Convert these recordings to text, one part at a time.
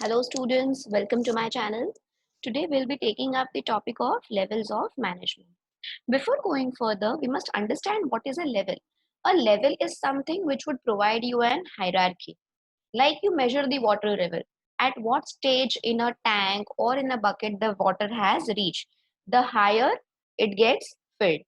Hello students, welcome to my channel. Today we'll be taking up the topic of levels of management. Before going further, we must understand what is a level. A level is something which would provide you an hierarchy. Like you measure the water level. At what stage in a tank or in a bucket the water has reached, the higher it gets filled.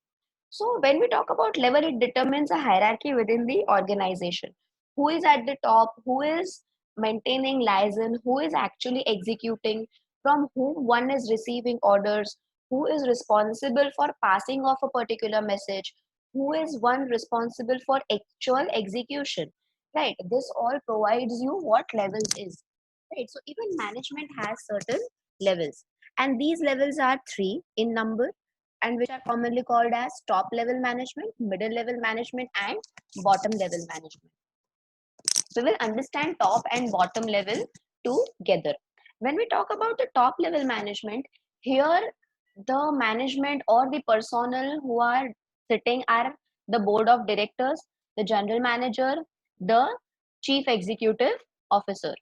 So when we talk about level, it determines a hierarchy within the organization. Who is at the top, who is maintaining liaison, who is actually executing, from whom one is receiving orders, who is responsible for passing off a particular message, who is one responsible for actual execution. Right. This all provides you what levels is. Right. So even management has certain levels. And these levels are three in number and which are commonly called as top level management, middle level management, and bottom level management. We will understand top and bottom level together. When we talk about the top level management, here the management or the personnel who are sitting are the board of directors, the general manager, the chief executive officer.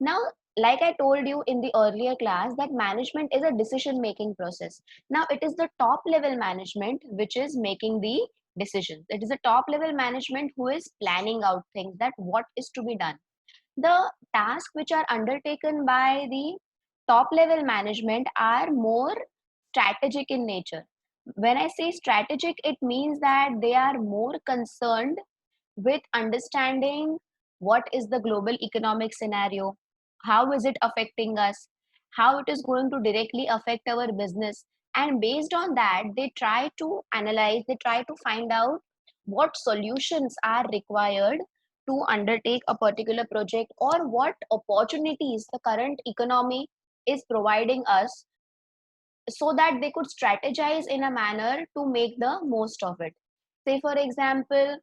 Now, like I told you in the earlier class, that management is a decision making process. Now, it is the top level management which is making the decisions. It is the top level management who is planning out things, that what is to be done. The tasks which are undertaken by the top level management are more strategic in nature. When I say strategic, it means that they are more concerned with understanding what is the global economic scenario, how is it affecting us, how it is going to directly affect our business, and based on that they try to analyze, they try to find out what solutions are required to undertake a particular project, or what opportunities the current economy is providing us, so that they could strategize in a manner to make the most of it. Say for example,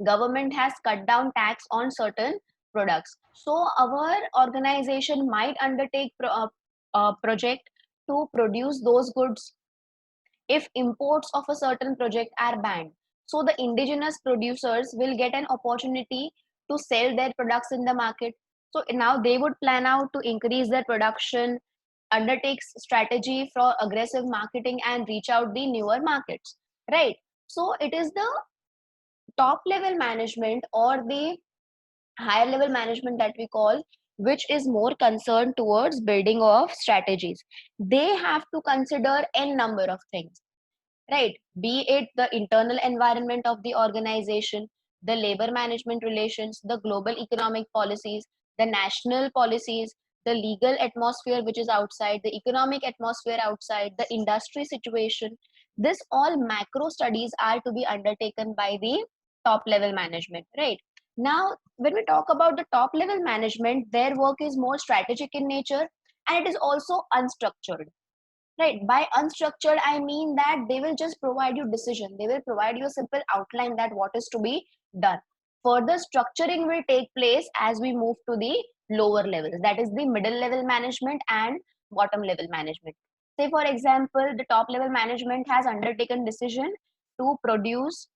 government has cut down tax on certain products, so our organization might undertake a project to produce those goods if imports of a certain project are banned. So the indigenous producers will get an opportunity to sell their products in the market. So now they would plan out to increase their production, undertake strategy for aggressive marketing, and reach out the newer markets, right? So it is the top level management or the higher level management that we call, which is more concerned towards building of strategies. They have to consider n number of things, right? Be it the internal environment of the organization, the labor management relations, the global economic policies, the national policies, the legal atmosphere which is outside, the economic atmosphere outside, the industry situation. This all macro studies are to be undertaken by the top level management, right? Now when we talk about the top level management, their work is more strategic in nature, and it is also unstructured. Right. By unstructured, I mean that they will just provide you decision. They will provide you a simple outline that what is to be done. Further structuring will take place as we move to the lower levels. That is the middle level management and bottom level management. Say for example, the top level management has undertaken decision to produce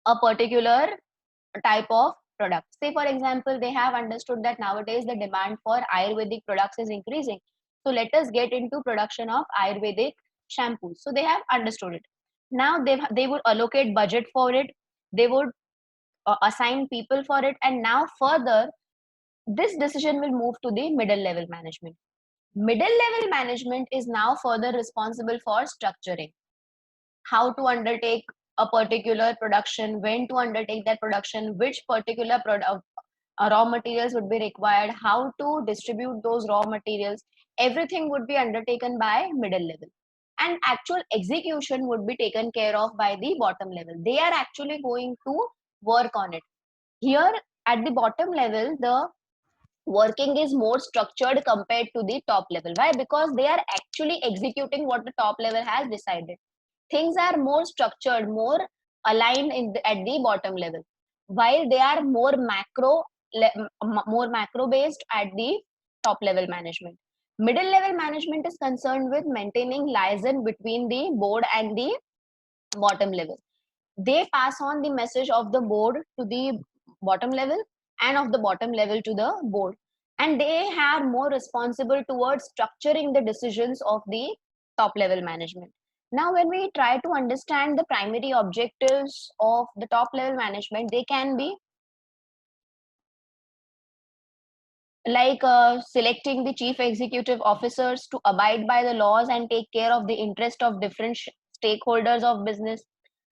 a particular type of product. Say for example, they have understood that nowadays the demand for Ayurvedic products is increasing. So let us get into production of Ayurvedic shampoos. So they have understood it. Now they would allocate budget for it. They would assign people for it, and now further this decision will move to the middle level management. Middle level management is now further responsible for structuring how to undertake a particular production, when to undertake that production, which particular product raw materials would be required, how to distribute those raw materials. Everything would be undertaken by middle level, and actual execution would be taken care of by the bottom level. They are actually going to work on it. Here at the bottom level, the working is more structured compared to the top level. Why? Because they are actually executing what the top level has decided. Things are more structured, more aligned at the bottom level, while they are more more macro based at the top level management. Middle level management is concerned with maintaining liaison between the board and the bottom level. They pass on the message of the board to the bottom level, and of the bottom level to the board. and they are more responsible towards structuring the decisions of the top level management. Now, when we try to understand the primary objectives of the top level management, they can be like selecting the chief executive officers to abide by the laws and take care of the interest of different stakeholders of business,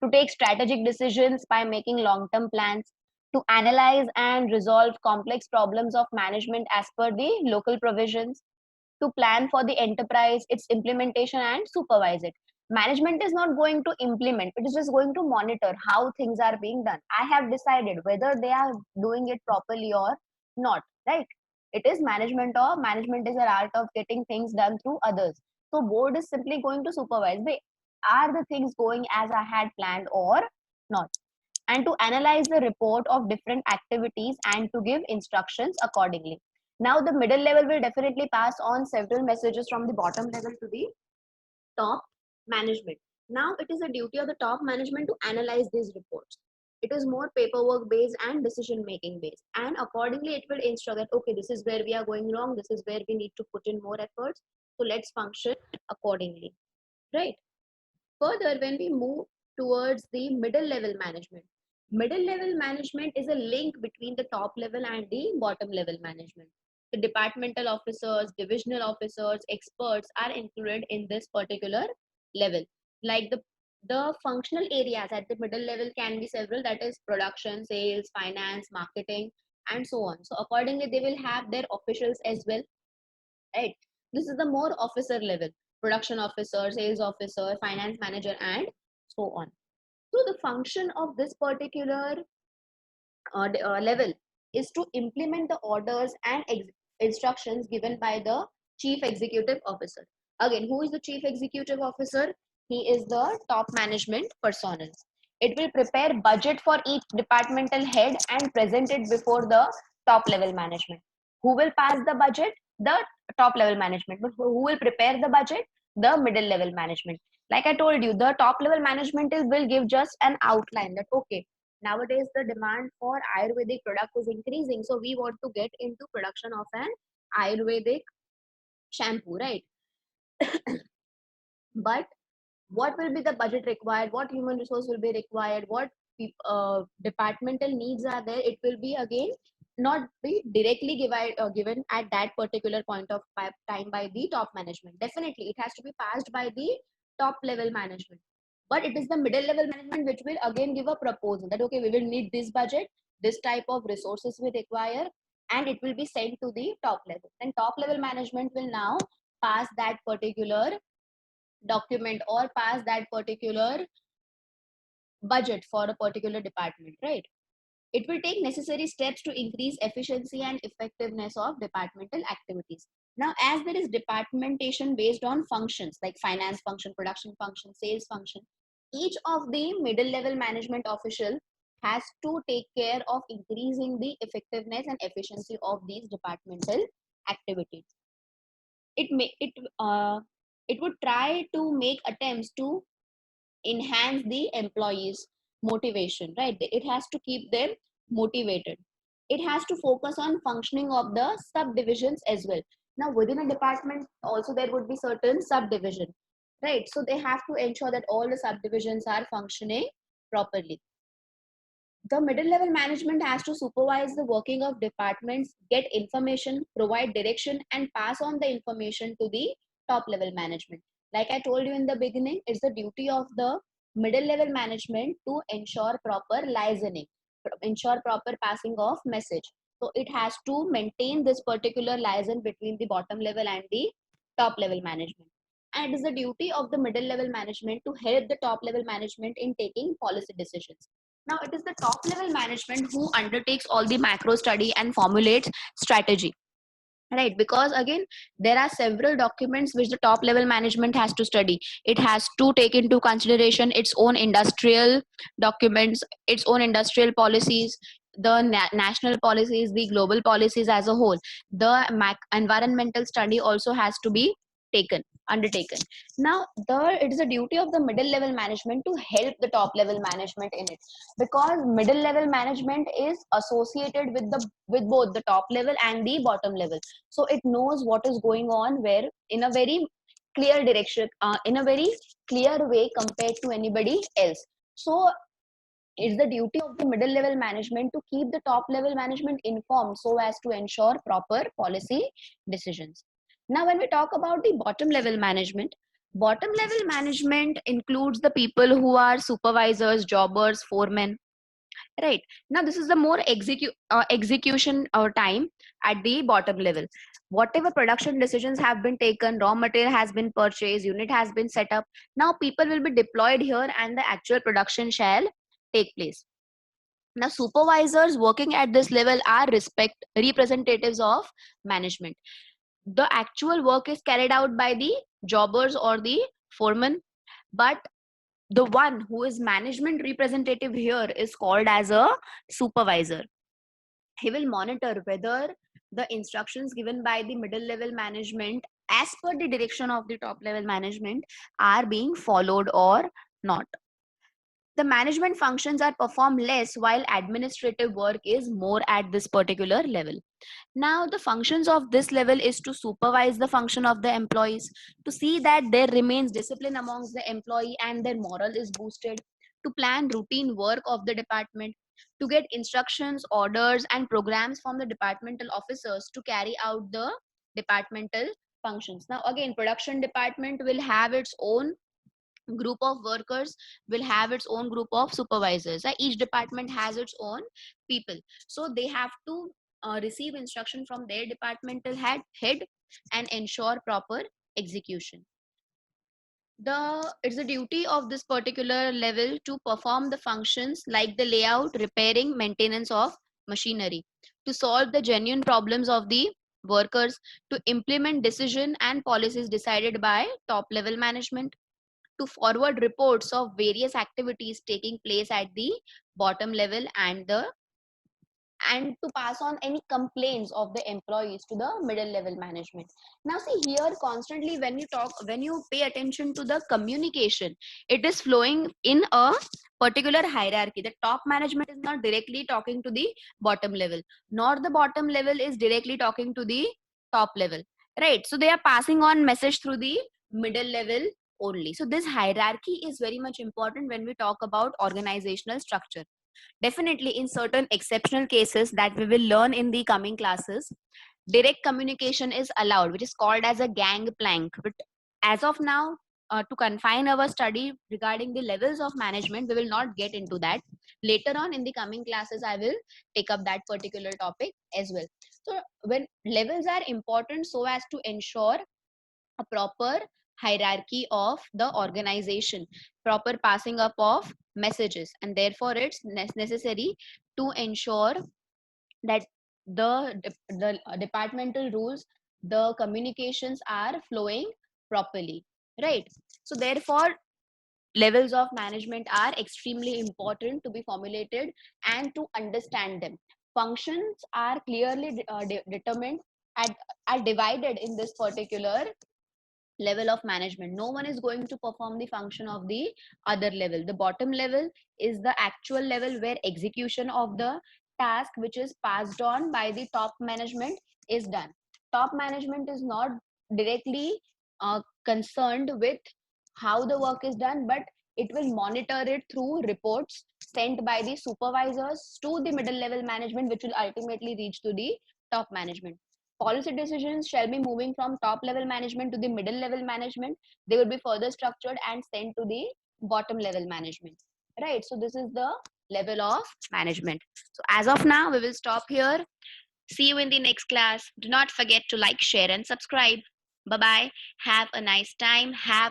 to take strategic decisions by making long term plans, to analyze and resolve complex problems of management as per the local provisions, to plan for the enterprise, its implementation, and supervise it. Management is not going to implement, it is just going to monitor how things are being done. I have decided whether they are doing it properly or not, right? It is management, or management is an art of getting things done through others. So board is simply going to supervise. Are the things going as I had planned or not? And to analyze the report of different activities and to give instructions accordingly. Now, the middle level will definitely pass on several messages from the bottom level to the top management. Now, it is a duty of the top management to analyze these reports. It is more paperwork based and decision making based. And accordingly, it will instruct that, okay, this is where we are going wrong, this is where we need to put in more efforts. So, let's function accordingly, right? Further, when we move towards the middle level management is a link between the top level and the bottom level management. The departmental officers, divisional officers, experts are included in this particular level. Like the functional areas at the middle level can be several, that is production, sales, finance, marketing, and so on. So accordingly, they will have their officials as well, right? This is the more officer level: production officer, sales officer, finance manager, and so on. So the function of this particular level is to implement the orders and instructions given by the chief executive officer. Again, who is the chief executive officer? He is the top management personnel. It will prepare budget for each departmental head and present it before the top level management. Who will pass the budget? The top level management. But who will prepare the budget? The middle level management. Like I told you, the top level management will give just an outline that, okay, nowadays the demand for Ayurvedic product is increasing, so we want to get into production of an Ayurvedic shampoo, right? But what will be the budget required, what human resource will be required, what departmental needs are there, it will be again not be directly given at that particular point of time by the top management. Definitely it has to be passed by the top level management, but it is the middle level management which will again give a proposal that, okay, we will need this budget, this type of resources we require, and it will be sent to the top level. Then top level management will now pass that particular document or pass that particular budget for a particular department, right? It will take necessary steps to increase efficiency and effectiveness of departmental activities. Now, as there is departmentation based on functions like finance function, production function, sales function, each of the middle level management official has to take care of increasing the effectiveness and efficiency of these departmental activities. It would try to make attempts to enhance the employees motivation, right? It has to keep them motivated. It has to focus on functioning of the subdivisions as well. Now within a department also there would be certain subdivision, right? So they have to ensure that all the subdivisions are functioning properly. The middle level management has to supervise the working of departments, get information, provide direction, and pass on the information to the top level management. Like I told you in the beginning, it's the duty of the middle level management to ensure proper liaising, ensure proper passing of message. So it has to maintain this particular liaison between the bottom level and the top level management. And it is the duty of the middle level management to help the top level management in taking policy decisions. Now, it is the top level management who undertakes all the macro study and formulates strategy, right? Because again, there are several documents which the top level management has to study. It has to take into consideration its own industrial documents, its own industrial policies, the national policies, the global policies as a whole. The environmental study also has to be undertaken. Now it is a duty of the middle level management to help the top level management in it, because middle level management is associated with both the top level and the bottom level, so it knows what is going on where in a very clear direction, in a very clear way compared to anybody else. So it's the duty of the middle level management to keep the top level management informed so as to ensure proper policy decisions. Now, when we talk about the bottom level management includes the people who are supervisors, jobbers, foremen, right? Now, this is the more execution time at the bottom level. Whatever production decisions have been taken, raw material has been purchased, unit has been set up. Now, people will be deployed here and the actual production shall take place. Now, supervisors working at this level are representatives of management. The actual work is carried out by the jobbers or the foreman, but the one who is management representative here is called as a supervisor. He will monitor whether the instructions given by the middle level management as per the direction of the top level management are being followed or not. The management functions are performed less while administrative work is more at this particular level. Now, the functions of this level is to supervise the function of the employees, to see that there remains discipline amongst the employee and their moral is boosted, to plan routine work of the department, to get instructions, orders, and programs from the departmental officers to carry out the departmental functions. Now, again, production department will have its own group of workers, will have its own group of supervisors. Each department has its own people, so they have to receive instruction from their departmental head and ensure proper execution. It's the duty of this particular level to perform the functions like the layout, repairing, maintenance of machinery, to solve the genuine problems of the workers, to implement decision and policies decided by top level management, to forward reports of various activities taking place at the bottom level, and to pass on any complaints of the employees to the middle level management. Now, see here, constantly when you pay attention to the communication, it is flowing in a particular hierarchy. The top management is not directly talking to the bottom level, nor the bottom level is directly talking to the top level, right? So they are passing on message through the middle level only. So this hierarchy is very much important when we talk about organizational structure. Definitely, in certain exceptional cases that we will learn in the coming classes, direct communication is allowed, which is called as a gangplank. But as of now, to confine our study regarding the levels of management, we will not get into that. Later on in the coming classes, I will take up that particular topic as well. So, when levels are important so as to ensure a proper hierarchy of the organization, proper passing up of messages, and therefore it's necessary to ensure that the departmental rules, the communications are flowing properly, right? So therefore levels of management are extremely important to be formulated and to understand them. Functions are clearly determined and are divided in this particular level of management. No one is going to perform the function of the other level. The bottom level is the actual level where execution of the task which is passed on by the top management is done. Top management is not directly concerned with how the work is done, but it will monitor it through reports sent by the supervisors to the middle level management, which will ultimately reach to the top management. Policy decisions shall be moving from top level management to the middle level management. They will be further structured and sent to the bottom level management, right? So this is the level of management. So as of now, we will stop here. See you in the next class. Do not forget to like, share, and subscribe. Bye bye. Have a nice time. Have